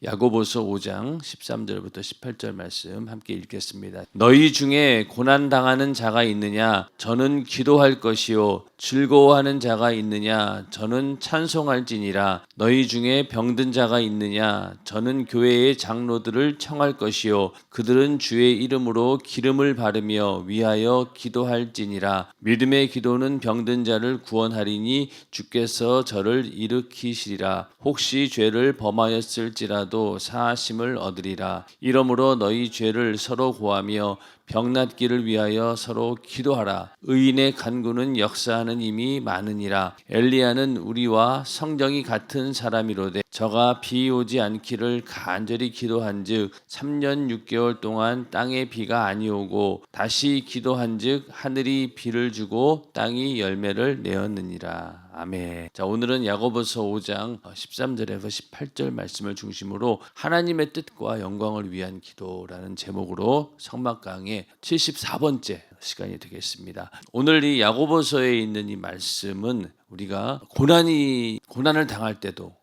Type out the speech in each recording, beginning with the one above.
야고보서 5장 13절부터 18절 말씀 함께 읽겠습니다. 너희 중에 고난 당하는 자가 있느냐? 저는 기도할 것이요. 즐거워하는 자가 있느냐? 저는 찬송할지니라. 너희 중에 병든 자가 있느냐? 저는 교회의 장로들을 청할 것이요. 그들은 주의 이름으로 기름을 바르며 위하여 기도할지니라. 믿음의 기도는 병든 자를 구원하리니 주께서 저를 일으키시리라. 혹시 죄를 범하였을지라도 사하심을 얻으리라. 이러므로 너희 죄를 서로 고하며 병낫기를 위하여 서로 기도하라. 의인의 간구는 역사하는 힘이 많으니라. 엘리야는 우리와 성정이 같은 사람이로되 저가 비 오지 않기를 간절히 기도한즉 3년 6개월 동안 땅에 비가 아니오고 다시 기도한즉 하늘이 비를 주고 땅이 열매를 내었느니라. 아멘. 자, 오늘은 야고보서 5장 13절에서 18절 말씀을 중심으로 하나님의 뜻과 영광을 위한 기도라는 제목으로 성막 강의 74번째 시간이 되겠습니다. 오늘 이 야고보서에 있는 이 말씀은 우리가 고난을 당할 때도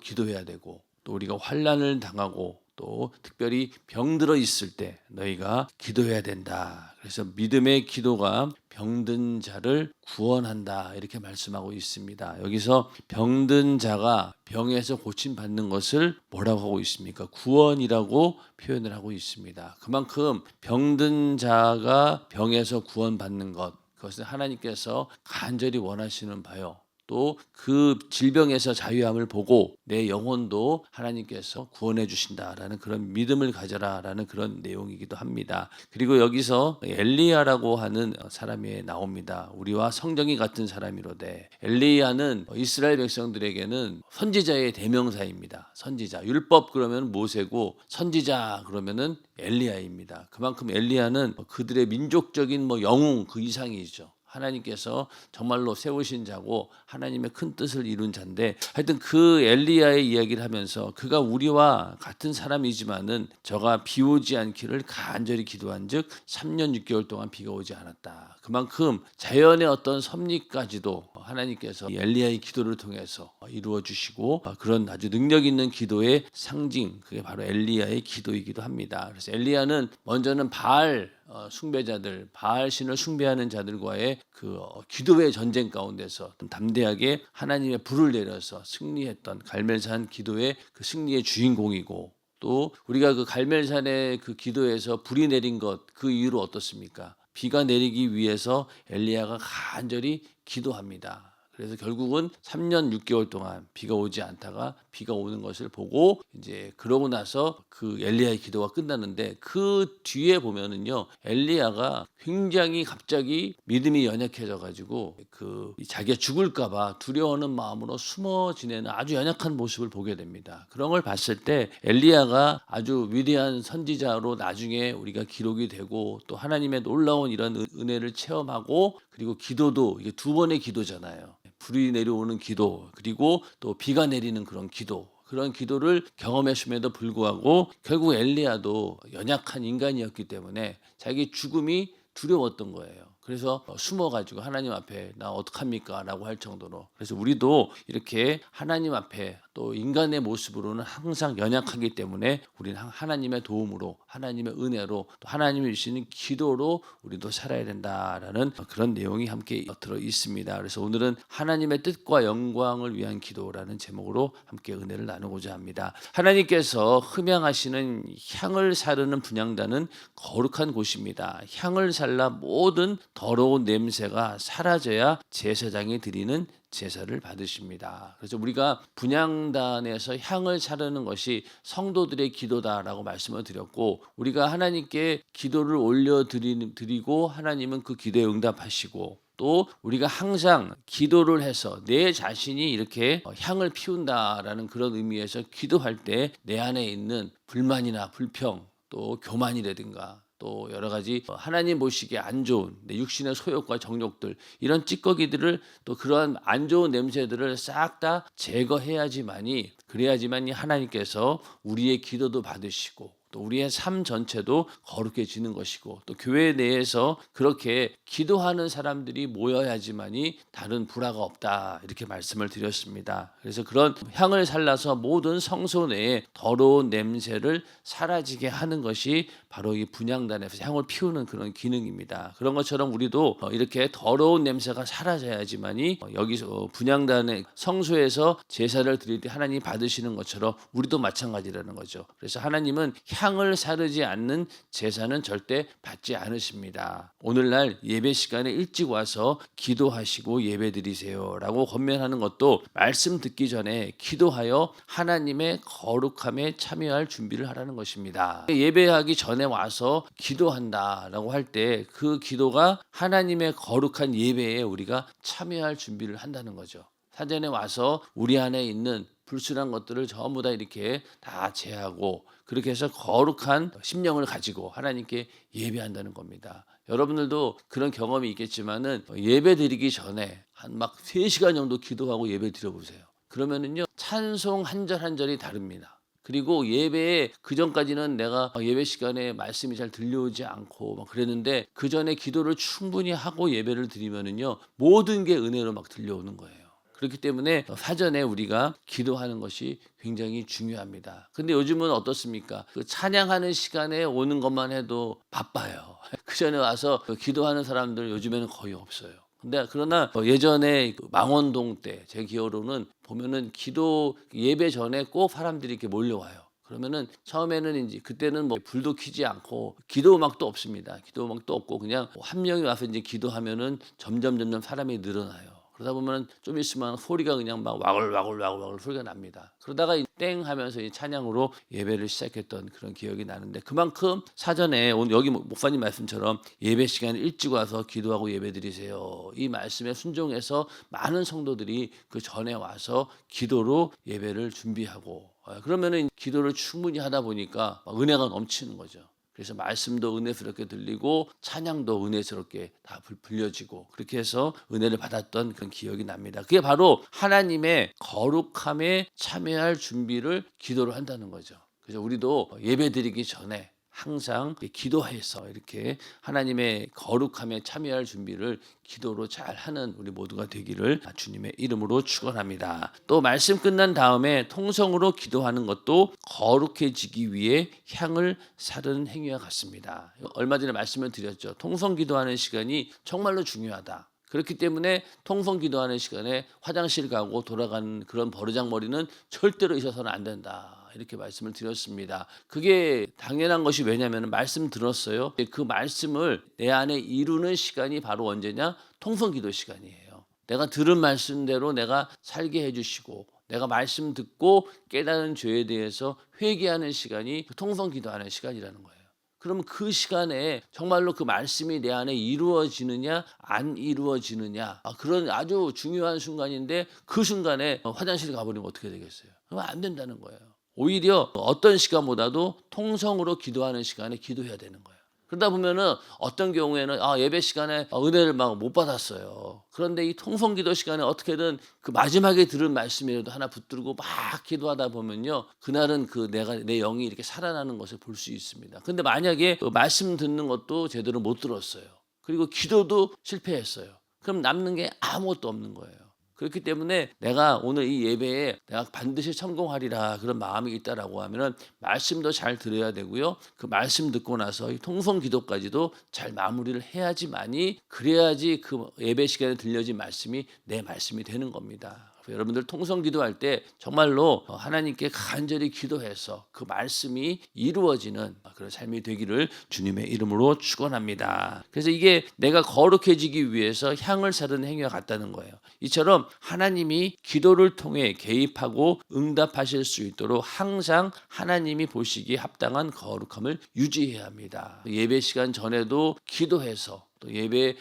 기도해야 되고, 또 우리가 환난을 당하고 또 특별히 병들어 있을 때 너희가 기도해야 된다. 그래서 믿음의 기도가 병든 자를 구원한다, 이렇게 말씀하고 있습니다. 여기서 병든 자가 병에서 고침받는 것을 뭐라고 하고 있습니까? 구원이라고 표현을 하고 있습니다. 그만큼 병든 자가 병에서 구원받는 것, 그것은 하나님께서 간절히 원하시는 바요. 또 그 질병에서 자유함을 보고 내 영혼도 하나님께서 구원해 주신다라는 그런 믿음을 가져라라는 그런 내용이기도 합니다. 그리고 여기서 엘리야라고 하는 사람이 나옵니다. 우리와 성정이 같은 사람이로되, 엘리야는 이스라엘 백성들에게는 선지자의 대명사입니다. 선지자, 율법 그러면 모세고 선지자 그러면은 엘리야입니다. 그만큼 엘리야는 그들의 민족적인 영웅 그 이상이죠. 하나님께서 정말로 세우신 자고 하나님의 큰 뜻을 이룬 자인데, 하여튼 그 엘리야의 이야기를 하면서 그가 우리와 같은 사람이지만은 저가 비 오지 않기를 간절히 기도한즉 3년 6개월 동안 비가 오지 않았다. 그만큼 자연의 어떤 섭리까지도 하나님께서 엘리야의 기도를 통해서 이루어 주시고, 그런 아주 능력 있는 기도의 상징, 그게 바로 엘리야의 기도이기도 합니다. 그래서 엘리야는 먼저는 바알 숭배자들, 바알 신을 숭배하는 자들과의 그 기도의 전쟁 가운데서 담대하게 하나님의 불을 내려서 승리했던 갈멜산 기도의 그 승리의 주인공이고, 또 우리가 그 갈멜산의 그 기도에서 불이 내린 것, 그 이유로 어떻습니까? 비가 내리기 위해서 엘리야가 간절히 기도합니다. 그래서 결국은 3년 6개월 동안 비가 오지 않다가 비가 오는 것을 보고, 이제 그러고 나서 그 엘리야의 기도가 끝나는데, 그 뒤에 보면은요, 엘리야가 굉장히 갑자기 믿음이 연약해져 가지고 그 자기가 죽을까봐 두려워하는 마음으로 숨어 지내는 아주 연약한 모습을 보게 됩니다. 그런 걸 봤을 때 엘리야가 아주 위대한 선지자로 나중에 우리가 기록이 되고, 또 하나님의 놀라운 이런 은혜를 체험하고, 그리고 기도도 이게 두 번의 기도잖아요. 불이 내려오는 기도, 그리고 또 비가 내리는 그런 기도, 그런 기도를 경험했음에도 불구하고 결국 엘리야도 연약한 인간이었기 때문에 자기 죽음이 두려웠던 거예요. 그래서 숨어가지고 하나님 앞에 나 어떡합니까? 라고 할 정도로. 그래서 우리도 이렇게 하나님 앞에 또 인간의 모습으로는 항상 연약하기 때문에 우리는 하나님의 도움으로, 하나님의 은혜로, 또 하나님이 주시는 기도로 우리도 살아야 된다라는 그런 내용이 함께 들어 있습니다. 그래서 오늘은 하나님의 뜻과 영광을 위한 기도라는 제목으로 함께 은혜를 나누고자 합니다. 하나님께서 흠양하시는 향을 사르는 분향단은 거룩한 곳입니다. 향을 살라 모든 더러운 냄새가 사라져야 제사장이 드리는 제사를 받으십니다. 그래서 우리가 분향단에서 향을 사르는 것이 성도들의 기도다라고 말씀을 드렸고, 우리가 하나님께 기도를 올려드리고 하나님은 그 기도에 응답하시고, 또 우리가 항상 기도를 해서 내 자신이 이렇게 향을 피운다라는 그런 의미에서 기도할 때 내 안에 있는 불만이나 불평, 또 교만이라든가 또 여러 가지 하나님 보시기에 안 좋은 내 육신의 소욕과 정욕들, 이런 찌꺼기들을, 또 그러한 안 좋은 냄새들을 싹 다 제거해야지만이, 그래야지만이 하나님께서 우리의 기도도 받으시고 또 우리의 삶 전체도 거룩해지는 것이고 또 교회 내에서 그렇게 기도하는 사람들이 모여야지만이 다른 불화가 없다 이렇게 말씀을 드렸습니다. 그래서 그런 향을 살라서 모든 성소 내에 더러운 냄새를 사라지게 하는 것이 바로 이 분향단에서 향을 피우는 그런 기능입니다. 그런 것처럼 우리도 이렇게 더러운 냄새가 사라져야지만이 여기서 분향단의 성소에서 제사를 드릴 때 하나님 받으시는 것처럼 우리도 마찬가지라는 거죠. 그래서 하나님은 향을 사르지 않는 제사는 절대 받지 않으십니다. 오늘날 예배 시간에 일찍 와서 기도하시고 예배 드리세요라고 권면하는 것도 말씀 듣기 전에 기도하여 하나님의 거룩함에 참여할 준비를 하라는 것입니다. 예배하기 전에 와서 기도한다라고 할 때 그 기도가 하나님의 거룩한 예배에 우리가 참여할 준비를 한다는 거죠. 사전에 와서 우리 안에 있는 불순한 것들을 전부 다 이렇게 다 제하고 그렇게 해서 거룩한 심령을 가지고 하나님께 예배한다는 겁니다. 여러분들도 그런 경험이 있겠지만은 예배 드리기 전에 한 막 3시간 정도 기도하고 예배 드려보세요. 그러면은요 찬송 한 절 한 절이 다릅니다. 그리고 예배에 그 전까지는 내가 예배 시간에 말씀이 잘 들려오지 않고 막 그랬는데 그 전에 기도를 충분히 하고 예배를 드리면은요 모든 게 은혜로 막 들려오는 거예요. 그렇기 때문에 사전에 우리가 기도하는 것이 굉장히 중요합니다. 근데 요즘은 어떻습니까? 그 찬양하는 시간에 오는 것만 해도 바빠요. 그 전에 와서 기도하는 사람들 요즘에는 거의 없어요. 근데 그러나 예전에 망원동 때 제 기억으로는 보면은 기도 예배 전에 꼭 사람들이 이렇게 몰려와요. 그러면은 처음에는 이제 그때는 뭐 불도 켜지 않고 기도 음악도 없습니다. 기도 음악도 없고 그냥 한 명이 와서 이제 기도하면은 점점 사람이 늘어나요. 그러다 보면 좀 있으면 소리가 그냥 막 와글와글 소리가 납니다. 그러다가 땡 하면서 이 찬양으로 예배를 시작했던 그런 기억이 나는데 그만큼 사전에 오늘 여기 목사님 말씀처럼 예배 시간에 일찍 와서 기도하고 예배 드리세요. 이 말씀에 순종해서 많은 성도들이 그 전에 와서 기도로 예배를 준비하고 그러면은 기도를 충분히 하다 보니까 은혜가 넘치는 거죠. 그래서 말씀도 은혜스럽게 들리고 찬양도 은혜스럽게 다 불려지고 그렇게 해서 은혜를 받았던 그런 기억이 납니다. 그게 바로 하나님의 거룩함에 참여할 준비를 기도로 한다는 거죠. 그래서 우리도 예배드리기 전에 항상 기도해서 이렇게 하나님의 거룩함에 참여할 준비를 기도로 잘 하는 우리 모두가 되기를 주님의 이름으로 축원합니다. 또 말씀 끝난 다음에 통성으로 기도하는 것도 거룩해지기 위해 향을 사르는 행위와 같습니다. 얼마 전에 말씀을 드렸죠. 통성 기도하는 시간이 정말로 중요하다. 그렇기 때문에 통성 기도하는 시간에 화장실 가고 돌아가는 그런 버르장머리는 절대로 있어서는 안 된다. 이렇게 말씀을 드렸습니다. 그게 당연한 것이 왜냐하면 말씀 들었어요. 그 말씀을 내 안에 이루는 시간이 바로 언제냐? 통성기도 시간이에요. 내가 들은 말씀대로 내가 살게 해주시고 내가 말씀 듣고 깨달은 죄에 대해서 회개하는 시간이 통성기도하는 시간이라는 거예요. 그러면 그 시간에 정말로 그 말씀이 내 안에 이루어지느냐 안 이루어지느냐 그런 아주 중요한 순간인데 그 순간에 화장실 가버리면 어떻게 되겠어요? 그러면 안 된다는 거예요. 오히려 어떤 시간보다도 통성으로 기도하는 시간에 기도해야 되는 거예요. 그러다 보면은 어떤 경우에는 예배 시간에 은혜를 막 못 받았어요. 그런데 이 통성기도 시간에 어떻게든 그 마지막에 들은 말씀이라도 하나 붙들고 막 기도하다 보면요, 그날은 그 내 영이 이렇게 살아나는 것을 볼 수 있습니다. 근데 만약에 그 말씀 듣는 것도 제대로 못 들었어요. 그리고 기도도 실패했어요. 그럼 남는 게 아무것도 없는 거예요. 그렇기 때문에 내가 오늘 이 예배에 내가 반드시 성공하리라 그런 마음이 있다라고 하면은 말씀도 잘 들어야 되고요. 그 말씀 듣고 나서 이 통성 기도까지도 잘 마무리를 해야지만이 그래야지 그 예배 시간에 들려진 말씀이 내 말씀이 되는 겁니다. 여러분들 통성 기도할 때 정말로 하나님께 간절히 기도해서 그 말씀이 이루어지는 그런 삶이 되기를 주님의 이름으로 축원합니다. 그래서 이게 내가 거룩해지기 위해서 향을 사르는 행위와 같다는 거예요. 이처럼 하나님이 기도를 통해 개입하고 응답하실 수 있도록 항상 하나님이 보시기에 합당한 거룩함을 유지해야 합니다. 예배 시간 전에도 기도해서 또 예배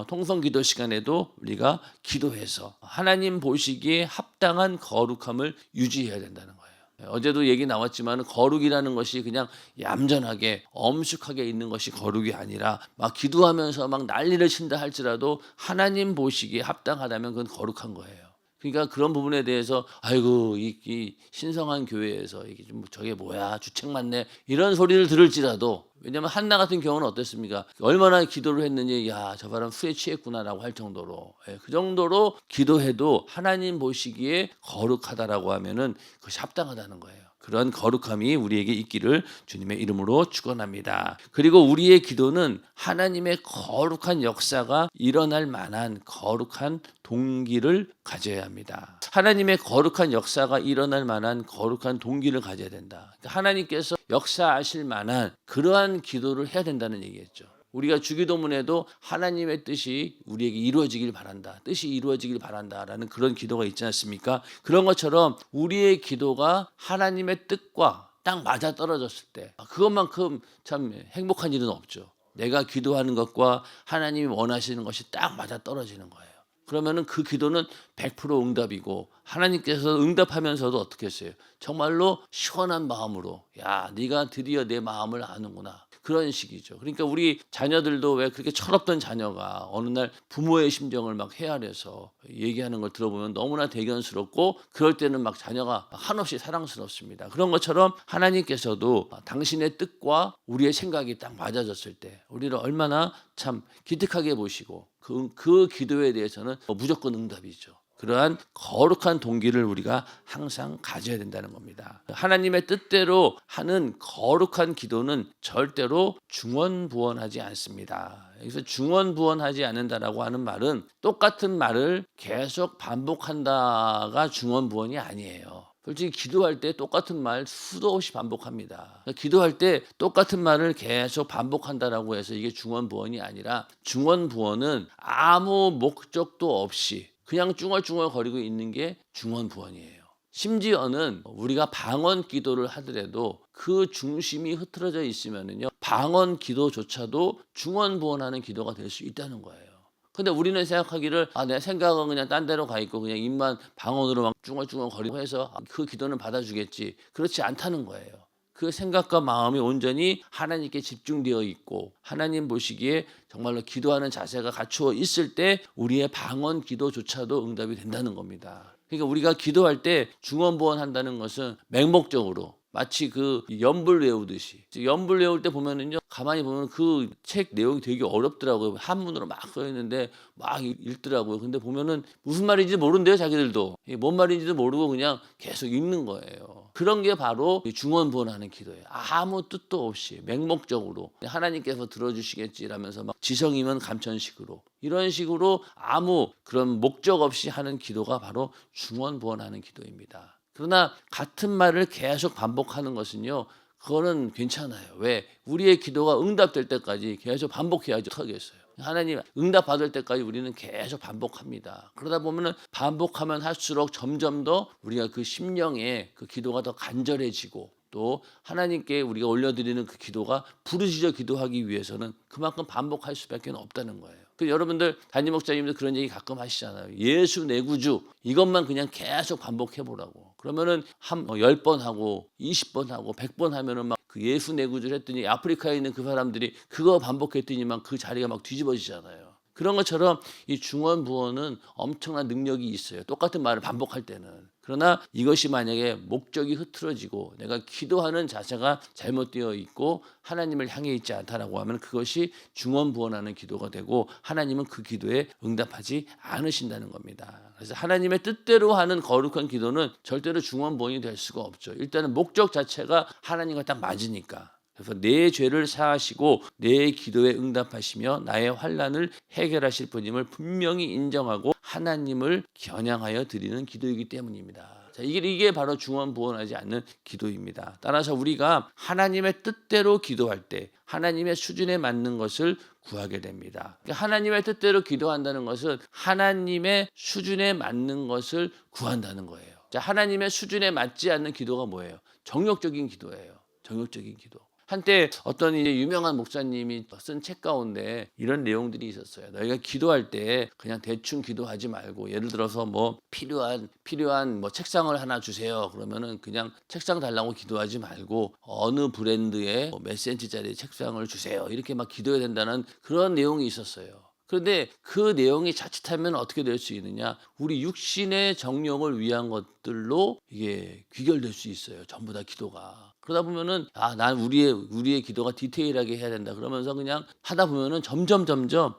통성 기도 시간에도 우리가 기도해서 하나님 보시기에 합당한 거룩함을 유지해야 된다는 거예요. 어제도 얘기 나왔지만 거룩이라는 것이 그냥 얌전하게 엄숙하게 있는 것이 거룩이 아니라 막 기도하면서 막 난리를 친다 할지라도 하나님 보시기에 합당하다면 그건 거룩한 거예요. 그러니까 그런 부분에 대해서 아이고 이 신성한 교회에서 이게 좀 저게 뭐야 주책 맞네 이런 소리를 들을지라도, 왜냐하면 한나 같은 경우는 어땠습니까? 얼마나 기도를 했느니 야 저 사람 술에 취했구나라고 할 정도로, 그 정도로 기도해도 하나님 보시기에 거룩하다라고 하면은 그것이 합당하다는 거예요. 그런 거룩함이 우리에게 있기를 주님의 이름으로 축원합니다. 그리고 우리의 기도는 하나님의 거룩한 역사가 일어날 만한 거룩한 동기를 가져야 합니다. 하나님의 거룩한 역사가 일어날 만한 거룩한 동기를 가져야 된다. 그러니까 하나님께서 역사하실 만한 그러한 기도를 해야 된다는 얘기겠죠. 우리가 주기도문에도 하나님의 뜻이 우리에게 이루어지길 바란다. 뜻이 이루어지길 바란다라는 그런 기도가 있지 않습니까? 그런 것처럼 우리의 기도가 하나님의 뜻과 딱 맞아 떨어졌을 때 그것만큼 참 행복한 일은 없죠. 내가 기도하는 것과 하나님이 원하시는 것이 딱 맞아 떨어지는 거예요. 그러면은 그 기도는 100% 응답이고, 하나님께서 응답하면서도 어떻게 했어요? 정말로 시원한 마음으로 야 네가 드디어 내 마음을 아는구나, 그런 식이죠. 그러니까 우리 자녀들도 왜 그렇게 철없던 자녀가 어느 날 부모의 심정을 막 헤아려서 얘기하는 걸 들어보면 너무나 대견스럽고, 그럴 때는 막 자녀가 한없이 사랑스럽습니다. 그런 것처럼 하나님께서도 당신의 뜻과 우리의 생각이 딱 맞아졌을 때 우리를 얼마나 참 기특하게 보시고 그 기도에 대해서는 무조건 응답이죠. 그러한 거룩한 동기를 우리가 항상 가져야 된다는 겁니다. 하나님의 뜻대로 하는 거룩한 기도는 절대로 중언부언하지 않습니다. 여기서 중언부언하지 않는다라고 하는 말은 똑같은 말을 계속 반복한다가 중언부언이 아니에요. 솔직히 기도할 때 똑같은 말 수도 없이 반복합니다. 기도할 때 똑같은 말을 계속 반복한다라고 해서 이게 중언부언이 아니라, 중언부언은 아무 목적도 없이 그냥 쭝얼쭝얼거리고 있는 게 중언부언이에요. 심지어는 우리가 방언 기도를 하더라도 그 중심이 흐트러져 있으면은요, 방언 기도조차도 중언부언하는 기도가 될 수 있다는 거예요. 근데 우리는 생각하기를 내 생각은 그냥 딴 데로 가 있고 그냥 입만 방언으로 막 쭝얼쭝얼거리고 해서 그 기도는 받아주겠지. 그렇지 않다는 거예요. 그 생각과 마음이 온전히 하나님께 집중되어 있고 하나님 보시기에 정말로 기도하는 자세가 갖추어 있을 때 우리의 방언 기도조차도 응답이 된다는 겁니다. 그러니까 우리가 기도할 때 중언부언한다는 것은 맹목적으로 마치 그 연불 외우듯이, 연불 외울 때 보면은요, 가만히 보면 그 책 내용이 되게 어렵더라고요. 한문으로 막 써 있는데 막 읽더라고요. 근데 보면은 무슨 말인지 모른대요, 자기들도. 뭔 말인지도 모르고 그냥 계속 읽는 거예요. 그런 게 바로 중언부언하는 기도예요. 아무 뜻도 없이 맹목적으로 하나님께서 들어주시겠지라면서 막 지성이면 감천식으로 이런 식으로 아무 그런 목적 없이 하는 기도가 바로 중언부언하는 기도입니다. 그러나 같은 말을 계속 반복하는 것은요, 그거는 괜찮아요. 왜? 우리의 기도가 응답될 때까지 계속 반복해야죠. 하겠어요. 하나님 응답 받을 때까지 우리는 계속 반복합니다. 그러다 보면은 반복하면 할수록 점점 더 우리가 그 심령에 그 기도가 더 간절해지고, 또 하나님께 우리가 올려드리는 그 기도가 부르짖어 기도하기 위해서는 그만큼 반복할 수밖에 없다는 거예요. 그 여러분들 담임 목사님들 그런 얘기 가끔 하시잖아요. 예수 내 구주 이것만 그냥 계속 반복해 보라고. 그러면은 한 10번 하고 20번 하고 100번 하면은 막 그 예수 내 구주를 했더니 아프리카에 있는 그 사람들이 그거 반복했더니만 그 자리가 막 뒤집어지잖아요. 그런 것처럼 이 중언부언은 엄청난 능력이 있어요. 똑같은 말을 반복할 때는. 그러나 이것이 만약에 목적이 흐트러지고 내가 기도하는 자세가 잘못되어 있고 하나님을 향해 있지 않다라고 하면 그것이 중언부언하는 기도가 되고 하나님은 그 기도에 응답하지 않으신다는 겁니다. 그래서 하나님의 뜻대로 하는 거룩한 기도는 절대로 중언부언이 될 수가 없죠. 일단은 목적 자체가 하나님과 딱 맞으니까. 그래서 내 죄를 사하시고 내 기도에 응답하시며 나의 환난을 해결하실 분임을 분명히 인정하고 하나님을 겨냥하여 드리는 기도이기 때문입니다. 자, 이게 바로 중언부언하지 않는 기도입니다. 따라서 우리가 하나님의 뜻대로 기도할 때 하나님의 수준에 맞는 것을 구하게 됩니다. 그러니까 하나님의 뜻대로 기도한다는 것은 하나님의 수준에 맞는 것을 구한다는 거예요. 자, 하나님의 수준에 맞지 않는 기도가 뭐예요? 정욕적인 기도예요. 정욕적인 기도. 한때 어떤 이제 유명한 목사님이 쓴 책 가운데 이런 내용들이 있었어요. 너희가 기도할 때 그냥 대충 기도하지 말고, 예를 들어서 뭐 필요한 뭐 책상을 하나 주세요. 그러면은 그냥 책상 달라고 기도하지 말고 어느 브랜드의 몇 센치짜리 책상을 주세요. 이렇게 막 기도해야 된다는 그런 내용이 있었어요. 그런데 그 내용이 자칫하면 어떻게 될 수 있느냐? 우리 육신의 정욕을 위한 것들로 이게 귀결될 수 있어요. 전부 다 기도가. 그러다 보면은 난 우리의 기도가 디테일하게 해야 된다. 그러면서 그냥 하다 보면은 점점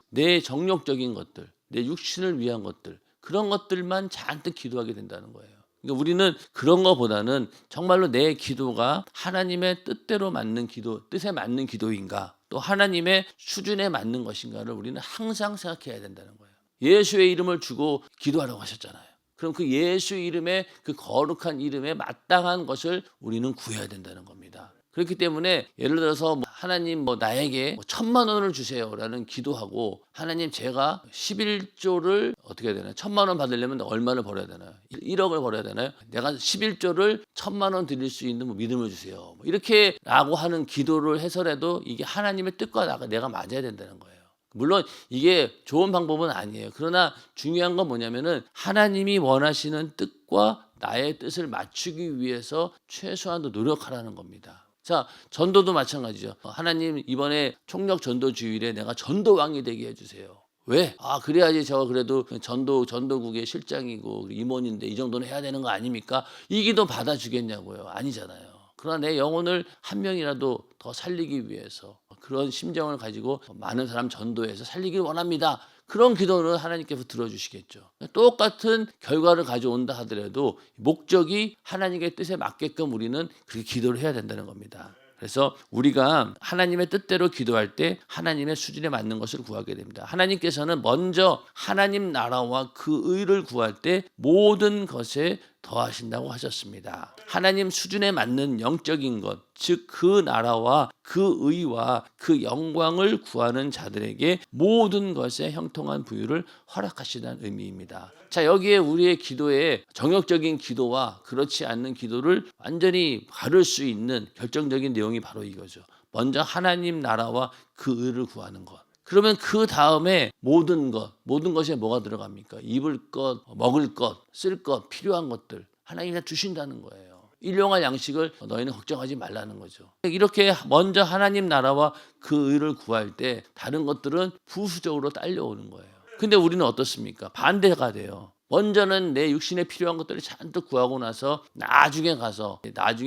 내 정욕적인 것들, 내 육신을 위한 것들, 그런 것들만 잔뜩 기도하게 된다는 거예요. 그러니까 우리는 그런 것보다는 정말로 내 기도가 하나님의 뜻대로 맞는 기도, 뜻에 맞는 기도인가, 또 하나님의 수준에 맞는 것인가를 우리는 항상 생각해야 된다는 거예요. 예수의 이름을 주고 기도하라고 하셨잖아요. 그럼 그 예수 이름의 그 거룩한 이름에 마땅한 것을 우리는 구해야 된다는 겁니다. 그렇기 때문에 예를 들어서 하나님 나에게 1,000,000원을 주세요라는 기도하고, 하나님 제가 11조를 어떻게 해야 되나요? 1,000,000원 받으려면 얼마를 벌어야 되나요? 1억을 벌어야 되나요? 내가 11조를 1,000,000원 드릴 수 있는 믿음을 주세요. 이렇게 라고 하는 기도를 해서라도 이게 하나님의 뜻과 내가 맞아야 된다는 거예요. 물론 이게 좋은 방법은 아니에요. 그러나 중요한 건 뭐냐면은 하나님이 원하시는 뜻과 나의 뜻을 맞추기 위해서 최소한도 노력하라는 겁니다. 자, 전도도 마찬가지죠. 하나님 이번에 총력 전도 주일에 내가 전도왕이 되게 해주세요. 왜? 그래야지 저 그래도 전도국의 실장이고 임원인데 이 정도는 해야 되는 거 아닙니까? 이 기도 받아주겠냐고요. 아니잖아요. 그러나 내 영혼을 한 명이라도 더 살리기 위해서 그런 심정을 가지고 많은 사람 전도해서 살리길 원합니다. 그런 기도는 하나님께서 들어주시겠죠. 똑같은 결과를 가져온다 하더라도 목적이 하나님의 뜻에 맞게끔 우리는 그렇게 기도를 해야 된다는 겁니다. 그래서 우리가 하나님의 뜻대로 기도할 때 하나님의 수준에 맞는 것을 구하게 됩니다. 하나님께서는 먼저 하나님 나라와 그 의를 구할 때 모든 것에 더하신다고 하셨습니다. 하나님 수준에 맞는 영적인 것, 즉 그 나라와 그 의와 그 영광을 구하는 자들에게 모든 것에 형통한 부유를 허락하시다는 의미입니다. 자, 여기에 우리의 기도에 정욕적인 기도와 그렇지 않는 기도를 완전히 가를 수 있는 결정적인 내용이 바로 이거죠. 먼저 하나님 나라와 그 의를 구하는 것. 그러면 그 다음에 모든 것에 뭐가 들어갑니까? 입을 것, 먹을 것, 쓸 것, 필요한 것들 하나님이 다 주신다는 거예요. 일용할 양식을 너희는 걱정하지 말라는 거죠. 이렇게 먼저 하나님 나라와 그 의를 구할 때 다른 것들은 부수적으로 딸려오는 거예요. 근데 우리는 어떻습니까? 반대가 돼요. 먼저는 내 육신에 필요한 것들을 잔뜩 구하고 나서 나중에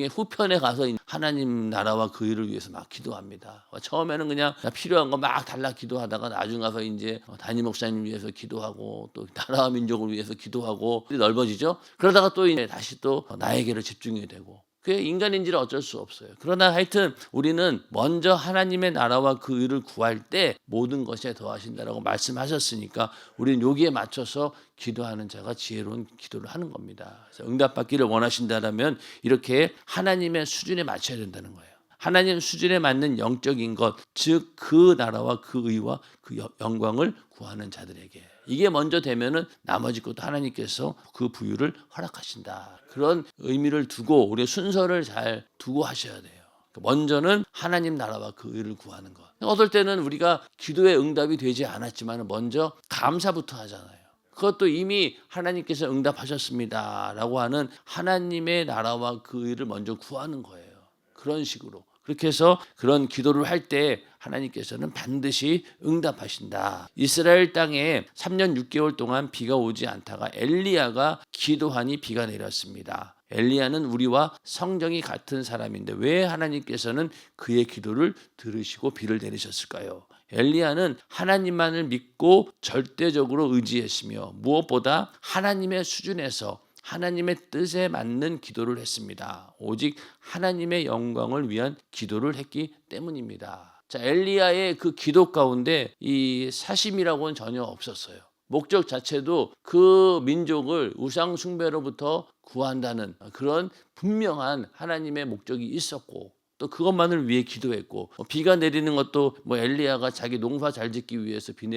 후편에 가서 하나님 나라와 그 일을 위해서 막 기도합니다. 처음에는 그냥 필요한 거 막 달라 기도하다가 나중 가서 이제 담임 목사님 위해서 기도하고 또 나라와 민족을 위해서 기도하고 넓어지죠. 그러다가 또 이제 다시 또 나에게로 집중이 되고, 그게 인간인지라 어쩔 수 없어요. 그러나 하여튼 우리는 먼저 하나님의 나라와 그 의를 구할 때 모든 것에 더하신다라고 말씀하셨으니까 우리는 여기에 맞춰서 기도하는 자가 지혜로운 기도를 하는 겁니다. 그래서 응답받기를 원하신다면 이렇게 하나님의 수준에 맞춰야 된다는 거예요. 하나님 수준에 맞는 영적인 것, 즉 그 나라와 그 의와 그 영광을 구하는 자들에게, 이게 먼저 되면은 나머지 것도 하나님께서 그 부유를 허락하신다. 그런 의미를 두고 우리의 순서를 잘 두고 하셔야 돼요. 먼저는 하나님 나라와 그 의를 구하는 것. 어떨 때는 우리가 기도의 응답이 되지 않았지만 먼저 감사부터 하잖아요. 그것도 이미 하나님께서 응답하셨습니다라고 하는 하나님의 나라와 그 의를 먼저 구하는 거예요. 그런 식으로. 그렇게 해서 그런 기도를 할 때 하나님께서는 반드시 응답하신다. 이스라엘 땅에 3년 6개월 동안 비가 오지 않다가 엘리야가 기도하니 비가 내렸습니다. 엘리야는 우리와 성정이 같은 사람인데 왜 하나님께서는 그의 기도를 들으시고 비를 내리셨을까요? 엘리야는 하나님만을 믿고 절대적으로 의지했으며 무엇보다 하나님의 수준에서 하나님의 뜻에 맞는 기도를 했습니다. 오직 하나님의 영광을 위한 기도를 했기 때문입니다. 자, 엘리야의 그 기도 가운데 이 사심이라고는 전혀 없었어요. 목적 자체도 그 민족을 우상 숭배로부터 구한다는 그런 분명한 하나님의 목적이 있었고, 또 그것만을 위해 기도했고, 비가 내리는 것도 엘리야가 자기 농사 잘 짓기 위해서 비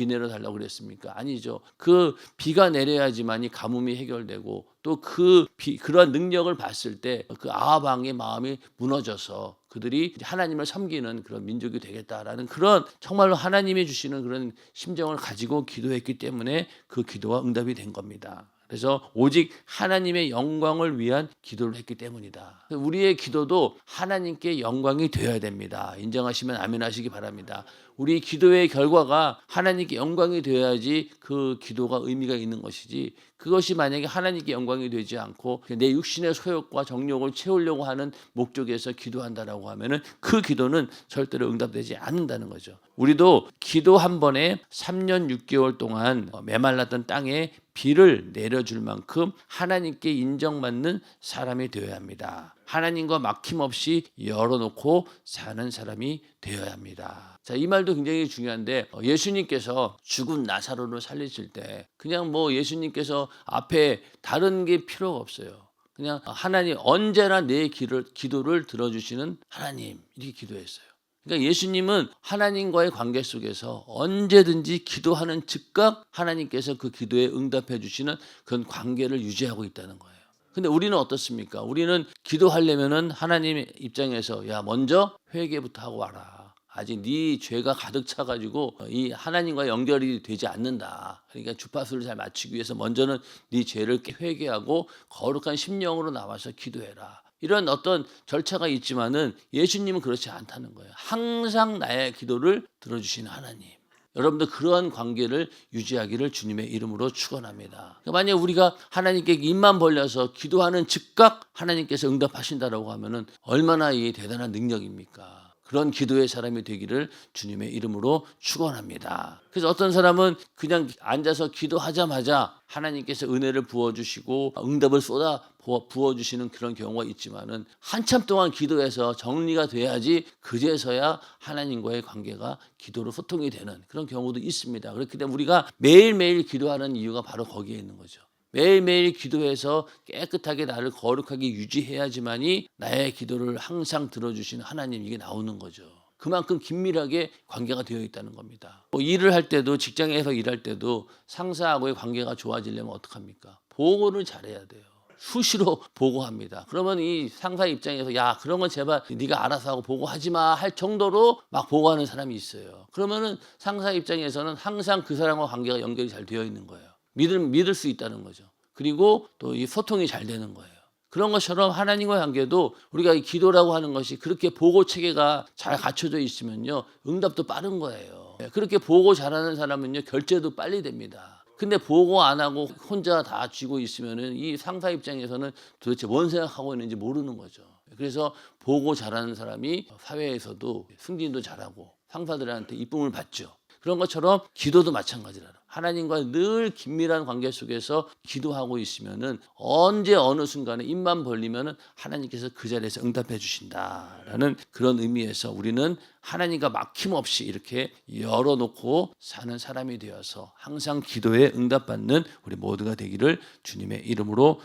내려 달라고 그랬습니까? 아니죠. 그 비가 내려야지만이 가뭄이 해결되고, 또 그러한 능력을 봤을 때 그 아합 왕의 마음이 무너져서 그들이 하나님을 섬기는 그런 민족이 되겠다라는 그런 정말로 하나님이 주시는 그런 심정을 가지고 기도했기 때문에 그 기도가 응답이 된 겁니다. 그래서 오직 하나님의 영광을 위한 기도를 했기 때문이다. 우리의 기도도 하나님께 영광이 되어야 됩니다. 인정하시면 아멘 하시기 바랍니다. 우리 기도의 결과가 하나님께 영광이 되어야지 그 기도가 의미가 있는 것이지, 그것이 만약에 하나님께 영광이 되지 않고 내 육신의 소욕과 정욕을 채우려고 하는 목적에서 기도한다라고 하면은 그 기도는 절대로 응답되지 않는다는 거죠. 우리도 기도 한 번에 3년 6개월 동안 메말랐던 땅에 비를 내려줄 만큼 하나님께 인정받는 사람이 되어야 합니다. 하나님과 막힘없이 열어놓고 사는 사람이 되어야 합니다. 자, 이 말도 굉장히 중요한데, 예수님께서 죽은 나사로를 살리실 때 그냥 뭐 예수님께서 앞에 다른 게 필요가 없어요. 그냥 하나님, 언제나 내 기도를 들어주시는 하나님, 이렇게 기도했어요. 그러니까 예수님은 하나님과의 관계 속에서 언제든지 기도하는 즉각 하나님께서 그 기도에 응답해 주시는 그런 관계를 유지하고 있다는 거예요. 근데 우리는 어떻습니까? 우리는 기도하려면은 하나님 입장에서 야, 먼저 회개부터 하고 와라. 아직 네 죄가 가득 차가지고 이 하나님과 연결이 되지 않는다. 그러니까 주파수를 잘 맞추기 위해서 먼저는 네 죄를 회개하고 거룩한 심령으로 나와서 기도해라. 이런 어떤 절차가 있지만은 예수님은 그렇지 않다는 거예요. 항상 나의 기도를 들어주시는 하나님. 여러분들 그러한 관계를 유지하기를 주님의 이름으로 축원합니다. 만약 우리가 하나님께 입만 벌려서 기도하는 즉각 하나님께서 응답하신다라고 하면은 얼마나 이 대단한 능력입니까? 그런 기도의 사람이 되기를 주님의 이름으로 축원합니다. 그래서 어떤 사람은 그냥 앉아서 기도하자마자 하나님께서 은혜를 부어주시고 응답을 쏟아 부어주시는 그런 경우가 있지만은 한참 동안 기도해서 정리가 돼야지 그제서야 하나님과의 관계가 기도로 소통이 되는 그런 경우도 있습니다. 그렇기 때문에 우리가 매일매일 기도하는 이유가 바로 거기에 있는 거죠. 매일매일 기도해서 깨끗하게 나를 거룩하게 유지해야지만이 나의 기도를 항상 들어주시는 하나님, 이게 나오는 거죠. 그만큼 긴밀하게 관계가 되어 있다는 겁니다. 일을 할 때도, 직장에서 일할 때도 상사하고의 관계가 좋아지려면 어떡합니까? 보고를 잘해야 돼요. 수시로 보고합니다. 그러면 이 상사 입장에서 야, 그런 건 제발 네가 알아서 하고 보고하지 마 할 정도로 막 보고하는 사람이 있어요. 그러면은 상사 입장에서는 항상 그 사람과 관계가 연결이 잘 되어 있는 거예요. 믿을 수 있다는 거죠. 그리고 또 이 소통이 잘 되는 거예요. 그런 것처럼 하나님과의 관계도 우리가 이 기도라고 하는 것이 그렇게 보고 체계가 잘 갖춰져 있으면요, 응답도 빠른 거예요. 그렇게 보고 잘하는 사람은요, 결제도 빨리 됩니다. 근데 보고 안 하고 혼자 다 쥐고 있으면은 이 상사 입장에서는 도대체 뭔 생각하고 있는지 모르는 거죠. 그래서 보고 잘하는 사람이 사회에서도 승진도 잘하고 상사들한테 이쁨을 받죠. 그런 것처럼 기도도 마찬가지라. 하나님과 늘 긴밀한 관계 속에서 기도하고 있으면은 언제 어느 순간에 입만 벌리면은 하나님께서 그 자리에서 응답해 주신다라는 그런 의미에서 우리는 하나님과 막힘없이 이렇게 열어놓고 사는 사람이 되어서 항상 기도에 응답받는 우리 모두가 되기를 주님의 이름으로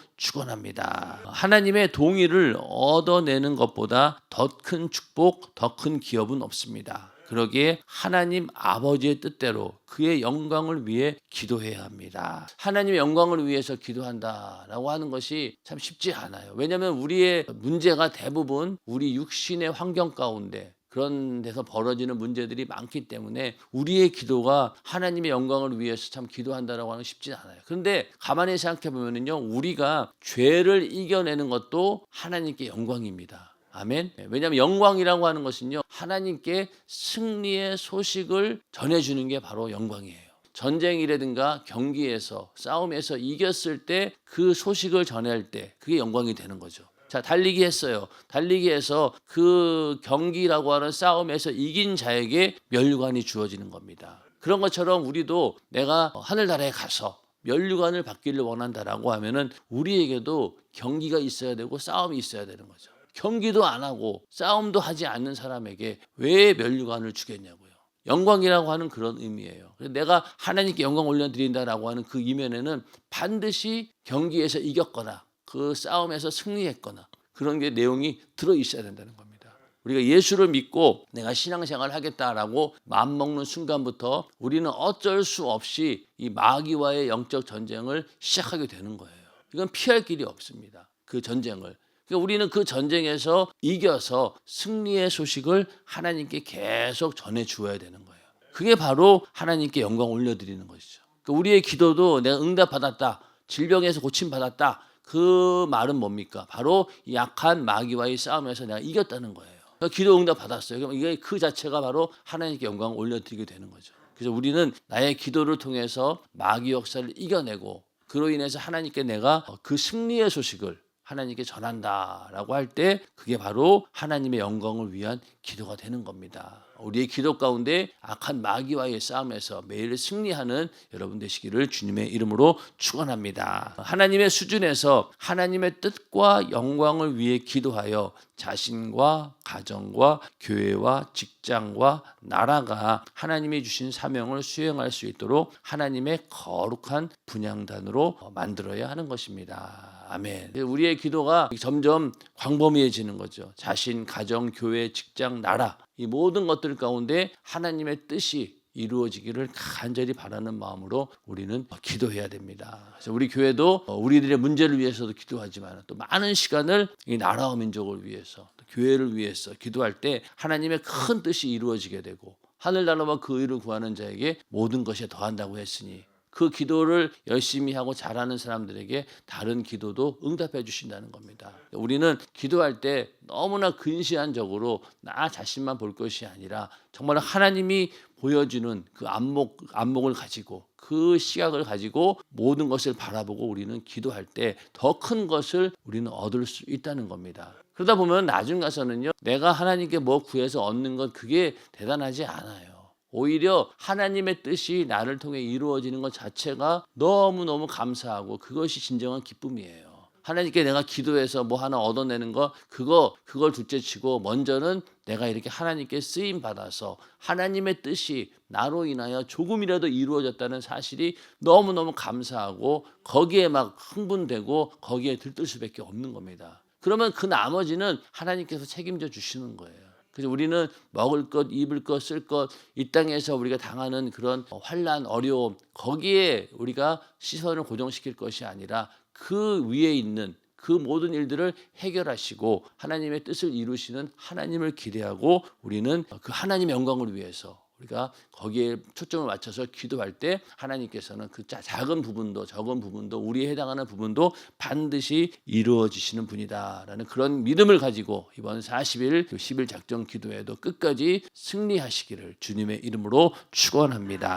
축원합니다. 하나님의 동의를 얻어내는 것보다 더 큰 축복, 더 큰 기업은 없습니다. 그러기에 하나님 아버지의 뜻대로 그의 영광을 위해 기도해야 합니다. 하나님의 영광을 위해서 기도한다라고 하는 것이 참 쉽지 않아요. 왜냐하면 우리의 문제가 대부분 우리 육신의 환경 가운데 그런 데서 벌어지는 문제들이 많기 때문에 우리의 기도가 하나님의 영광을 위해서 참 기도한다라고 하는 건 쉽지 않아요. 그런데 가만히 생각해 보면요, 우리가 죄를 이겨내는 것도 하나님께 영광입니다. 아멘. 왜냐하면 영광이라고 하는 것은요, 하나님께 승리의 소식을 전해주는 게 바로 영광이에요. 전쟁이라든가 경기에서 싸움에서 이겼을 때 그 소식을 전할 때 그게 영광이 되는 거죠. 자, 달리기 했어요. 달리기에서 그 경기라고 하는 싸움에서 이긴 자에게 면류관이 주어지는 겁니다. 그런 것처럼 우리도 내가 하늘나라에 가서 면류관을 받기를 원한다라고 하면은 우리에게도 경기가 있어야 되고 싸움이 있어야 되는 거죠. 경기도 안 하고 싸움도 하지 않는 사람에게 왜 면류관을 주겠냐고요. 영광이라고 하는 그런 의미예요. 내가 하나님께 영광 올려드린다라고 하는 그 이면에는 반드시 경기에서 이겼거나 그 싸움에서 승리했거나 그런 게 내용이 들어있어야 된다는 겁니다. 우리가 예수를 믿고 내가 신앙생활을 하겠다라고 마음먹는 순간부터 우리는 어쩔 수 없이 이 마귀와의 영적 전쟁을 시작하게 되는 거예요. 이건 피할 길이 없습니다. 그 전쟁을. 그러니까 우리는 그 전쟁에서 이겨서 승리의 소식을 하나님께 계속 전해 주어야 되는 거예요. 그게 바로 하나님께 영광 올려드리는 것이죠. 그러니까 우리의 기도도 내가 응답받았다, 질병에서 고침받았다, 그 말은 뭡니까? 바로 약한 마귀와의 싸움에서 내가 이겼다는 거예요. 기도 응답 받았어요. 그럼 이게 그 자체가 바로 하나님께 영광을 올려드리게 되는 거죠. 그래서 우리는 나의 기도를 통해서 마귀 역사를 이겨내고 그로 인해서 하나님께 내가 그 승리의 소식을 하나님께 전한다라고 할 때 그게 바로 하나님의 영광을 위한 기도가 되는 겁니다. 우리의 기도 가운데 악한 마귀와의 싸움에서 매일 승리하는 여러분 되시기를 주님의 이름으로 축원합니다. 하나님의 수준에서 하나님의 뜻과 영광을 위해 기도하여 자신과 가정과 교회와 직장과 나라가 하나님이 주신 사명을 수행할 수 있도록 하나님의 거룩한 분향단으로 만들어야 하는 것입니다. 아멘. 우리의 기도가 점점 광범위해지는 거죠. 자신, 가정, 교회, 직장, 나라 이 모든 것들 가운데 하나님의 뜻이 이루어지기를 간절히 바라는 마음으로 우리는 기도해야 됩니다. 그래서 우리 교회도 우리들의 문제를 위해서도 기도하지만 또 많은 시간을 이 나라와 민족을 위해서 또 교회를 위해서 기도할 때 하나님의 큰 뜻이 이루어지게 되고 하늘나라와 그 의를 구하는 자에게 모든 것이 더한다고 했으니 그 기도를 열심히 하고 잘하는 사람들에게 다른 기도도 응답해 주신다는 겁니다. 우리는 기도할 때 너무나 근시안적으로 나 자신만 볼 것이 아니라 정말 하나님이 보여주는 그 안목을 가지고 그 시각을 가지고 모든 것을 바라보고 우리는 기도할 때 더 큰 것을 우리는 얻을 수 있다는 겁니다. 그러다 보면 나중 가서는요, 내가 하나님께 뭐 구해서 얻는 것 그게 대단하지 않아요. 오히려 하나님의 뜻이 나를 통해 이루어지는 것 자체가 너무너무 감사하고 그것이 진정한 기쁨이에요. 하나님께 내가 기도해서 뭐 하나 얻어내는 거 그걸 둘째치고 먼저는 내가 이렇게 하나님께 쓰임 받아서 하나님의 뜻이 나로 인하여 조금이라도 이루어졌다는 사실이 너무너무 감사하고 거기에 막 흥분되고 거기에 들뜰 수밖에 없는 겁니다. 그러면 그 나머지는 하나님께서 책임져 주시는 거예요. 그래서 우리는 먹을 것, 입을 것, 쓸 것, 이 땅에서 우리가 당하는 그런 환난, 어려움 거기에 우리가 시선을 고정시킬 것이 아니라 그 위에 있는 그 모든 일들을 해결하시고 하나님의 뜻을 이루시는 하나님을 기대하고 우리는 그 하나님의 영광을 위해서 우리가 거기에 초점을 맞춰서 기도할 때 하나님께서는 그 작은 부분도 적은 부분도 우리에 해당하는 부분도 반드시 이루어지시는 분이다라는 그런 믿음을 가지고 이번 40일 10일 작정 기도에도 끝까지 승리하시기를 주님의 이름으로 축원합니다.